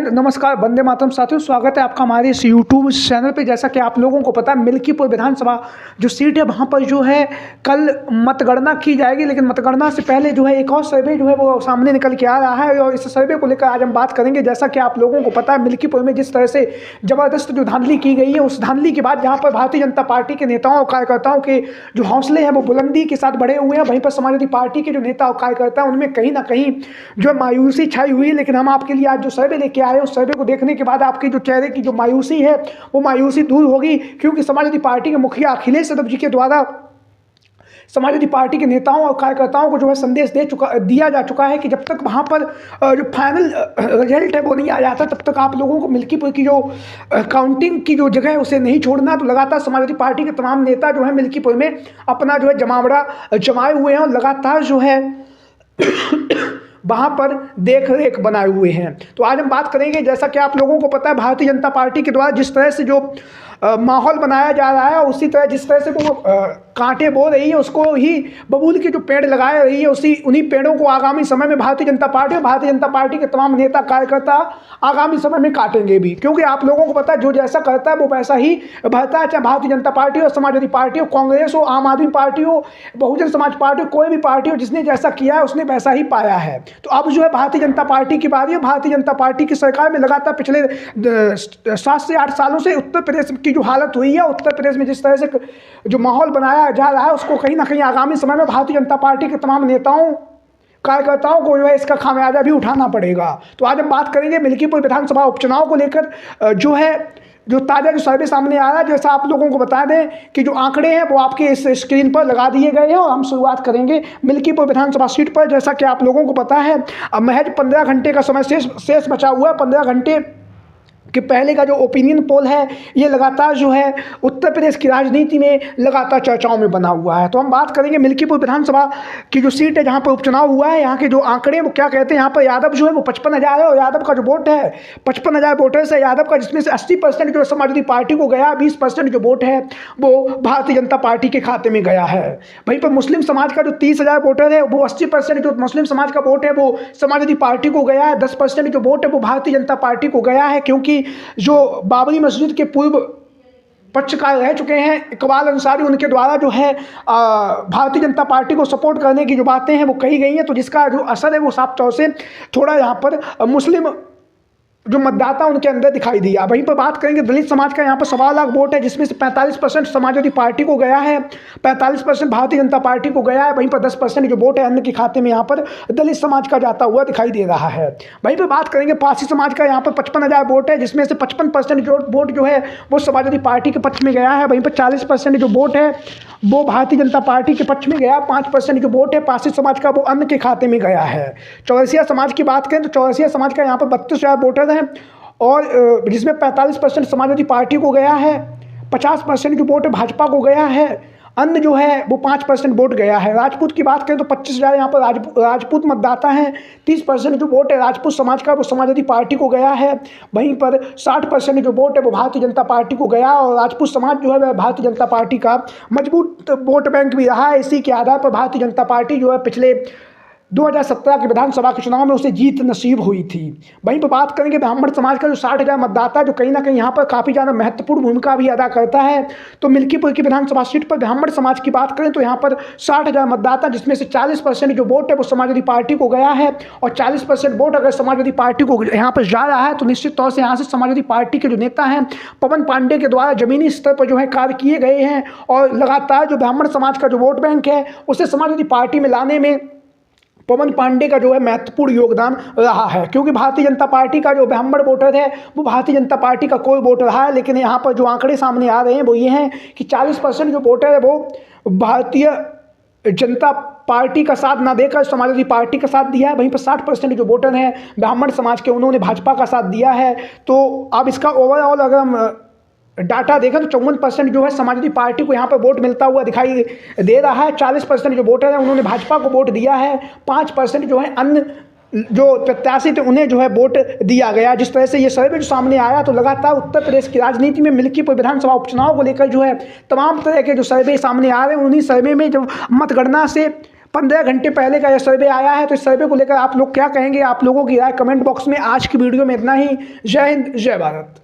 हिंद, नमस्कार, वंदे मातरम। साथियों, स्वागत है आपका हमारे इस यूट्यूब चैनल पे। जैसा कि आप लोगों को पता है, मिल्कीपुर विधानसभा जो सीट है वहाँ पर जो है कल मतगणना की जाएगी। लेकिन मतगणना से पहले जो है एक और सर्वे जो है वो सामने निकल के आ रहा है और इस सर्वे को लेकर आज हम बात करेंगे। जैसा कि आप लोगों को पता है, मिल्कीपुर में जिस तरह से ज़बरदस्त जो धांधली की गई है, उस धांधली के बाद जहाँ पर भारतीय जनता पार्टी के नेताओं और कार्यकर्ताओं के जो हौसले हैं वो बुलंदी के साथ बढ़े हुए हैं, वहीं पर समाजवादी पार्टी के जो नेता और कार्यकर्ता हैं उनमें कहीं ना कहीं जो मायूसी छाई हुई है। लेकिन हम आपके लिए आज जो सर्वे लेके आए, उस सर्वे को देखने के बाद आपकी जो चेहरे की जो मायूसी है वो मायूसी दूर होगी, क्योंकि समाजवादी पार्टी के मुखिया अखिलेश यादव जी के द्वारा समाजवादी पार्टी के नेताओं और कार्यकर्ताओं को जो है संदेश दिया जा चुका है कि जब तक वहाँ पर जो फाइनल रिजल्ट है वो नहीं आ जाता, तब तक आप लोगों को मिल्कीपुर की जो काउंटिंग की जो जगह है उसे नहीं छोड़ना। तो लगातार समाजवादी पार्टी के तमाम नेता जो है मिल्कीपुर में अपना जो है जमावड़ा जमाए हुए हैं और लगातार जो है वहाँ पर देख रेख बनाए हुए हैं। तो आज हम बात करेंगे, जैसा कि आप लोगों को पता है, भारतीय जनता पार्टी के द्वारा जिस तरह से जो माहौल बनाया जा रहा है, उसी तरह जिस तरह से वो कांटे बो रही है उसको ही बबूल के जो पेड़ लगाए रही है, उन्हीं पेड़ों को आगामी समय में भारतीय जनता पार्टी के तमाम नेता कार्यकर्ता आगामी समय में काटेंगे भी। क्योंकि आप लोगों को पता है, जो जैसा करता है वो वैसा ही भरता है, चाहे भारतीय जनता पार्टी हो, समाजवादी पार्टी हो, कांग्रेस हो, आम आदमी पार्टी हो, बहुजन समाज पार्टी हो, कोई भी पार्टी हो, जिसने जैसा किया है उसने वैसा ही पाया है। तो अब जो है भारतीय जनता पार्टी की बारी है। भारतीय जनता पार्टी की सरकार में लगातार पिछले 7 से 8 सालों से उत्तर प्रदेश की जो हालत हुई है, उत्तर प्रदेश में जिस तरह से जो माहौल बनाया जा रहा है, उसको कहीं ना कहीं आगामी समय में भारतीय जनता पार्टी के तमाम नेताओं कार्यकर्ताओं को जो है इसका खामियाजा भी उठाना पड़ेगा। तो आज हम बात करेंगे मिल्कीपुर विधानसभा उपचुनाव को लेकर जो ताज़ा जो सर्वे सामने आ रहा है। जैसा आप लोगों को बता दें कि जो आंकड़े हैं वो आपके इस स्क्रीन पर लगा दिए गए हैं और हम शुरुआत करेंगे मिल्कीपुर विधानसभा सीट पर। जैसा कि आप लोगों को पता है, अब महज 15 घंटे का समय शेष बचा हुआ है। 15 घंटे कि पहले का जो ओपिनियन पोल है ये लगातार जो है उत्तर प्रदेश की राजनीति में लगातार चर्चाओं में बना हुआ है। तो हम बात करेंगे मिल्कीपुर विधानसभा की जो सीट है जहाँ पर उपचुनाव हुआ है, यहाँ के जो आंकड़े वो क्या कहते हैं। यहाँ पर यादव जो है वो 55,000 है और यादव का जो वोट है 55,000 वोटर्स है यादव का, जिसमें से 80% जो समाजवादी पार्टी को गया, 20% जो वोट है वो भारतीय जनता पार्टी के खाते में गया है। वहीं पर मुस्लिम समाज का जो 30,000 वोटर है वो 80% जो मुस्लिम समाज का वोट है वो समाजवादी पार्टी को गया है। 10% जो वोट है वो भारतीय जनता पार्टी को गया है, क्योंकि जो बाबरी मस्जिद के पूर्व पक्षकार रह चुके हैं इकबाल अंसारी, उनके द्वारा जो है भारतीय जनता पार्टी को सपोर्ट करने की जो बातें हैं वो कही गई हैं। तो जिसका जो असर है वो साफ तौर से थोड़ा यहाँ पर मुस्लिम जो मतदाता उनके अंदर दिखाई दिया। वहीं पर बात करेंगे दलित समाज का, यहाँ पर 1.25 लाख वोट है, जिसमें से 45% समाजवादी पार्टी को गया है, 45% भारतीय जनता पार्टी को गया है। वहीं पर 10% जो वोट है अन्य के खाते में यहाँ पर दलित समाज का जाता हुआ दिखाई दे रहा है। वहीं पर बात करेंगे पारसी समाज का, यहाँ पर 55,000 वोट है, जिसमें से 55% जो वोट जो है वो समाजवादी पार्टी के पक्ष में गया है। वहीं पर 40% जो वोट है वो भारतीय जनता पार्टी के पक्ष में गया। 5% जो वोट है पारसी समाज का वो अन्य के खाते में गया है। चौरसिया समाज की बात करें तो चौरसिया समाज का यहाँ पर 32,000 वोटर हैं और जिसमें 45% समाजवादी पार्टी को गया है, 50% जो वोट भाजपा को गया है, अन्य जो है वो 5% वोट गया है। राजपूत की बात करें तो 25,000 यहाँ पर राजपूत मतदाता हैं, 30% जो वोट है राजपूत समाज का वो समाजवादी पार्टी को गया है। वहीं पर 60% जो वोट है वो भारतीय जनता पार्टी को गया और राजपूत समाज जो है वह भारतीय जनता पार्टी का मजबूत वोट बैंक भी रहा है। इसी के आधार पर भारतीय जनता पार्टी जो है पिछले 2017 के विधानसभा के चुनाव में उसे जीत नसीब हुई थी। वहीं पर बात करेंगे ब्राह्मण समाज का जो 60,000 मतदाता, जो कहीं ना कहीं यहाँ पर काफ़ी ज़्यादा महत्वपूर्ण भूमिका भी अदा करता है। तो मिल्कीपुर की विधानसभा सीट पर ब्राह्मण समाज की बात करें तो यहाँ पर 60,000 मतदाता, जिसमें से 40% जो वोट है वो समाजवादी पार्टी को गया है और 40% वोट अगर समाजवादी पार्टी को यहाँ पर जा रहा है तो निश्चित तौर से यहाँ से समाजवादी पार्टी के जो नेता हैं पवन पांडे के द्वारा जमीनी स्तर पर जो है कार्य किए गए हैं और लगातार जो ब्राह्मण समाज का जो वोट बैंक है उसे समाजवादी पार्टी में लाने में पवन पांडे का जो है महत्वपूर्ण योगदान रहा है। क्योंकि भारतीय जनता पार्टी का जो ब्राह्मण वोटर है वो भारतीय जनता पार्टी का कोई वोट रहा है, लेकिन यहाँ पर जो आंकड़े सामने आ रहे हैं वो ये हैं कि 40% जो वोटर है वो भारतीय जनता पार्टी का साथ ना देकर समाजवादी पार्टी का साथ दिया है। वहीं पर 60% जो वोटर हैं ब्राह्मण समाज के उन्होंने भाजपा का साथ दिया है। तो अब इसका ओवरऑल अगर हम डाटा देखें तो 54% जो है समाजवादी पार्टी को यहाँ पर वोट मिलता हुआ दिखाई दे रहा है। 40% जो वोटर हैं उन्होंने भाजपा को वोट दिया है। 5% जो है अन्य जो प्रत्याशी थे उन्हें जो है वोट दिया गया। जिस तरह से ये सर्वे जो सामने आया, तो लगातार उत्तर प्रदेश की राजनीति में मिल्कीपुर विधानसभा उपचुनाव को लेकर जो है तमाम तरह के जो सर्वे सामने आ रहे हैं, उन्हीं सर्वे में जब मतगणना से 15 घंटे पहले का यह सर्वे आया है। तो इस सर्वे को लेकर आप लोग क्या कहेंगे? आप लोगों की राय कमेंट बॉक्स में। आज की वीडियो में इतना ही। जय हिंद, जय भारत।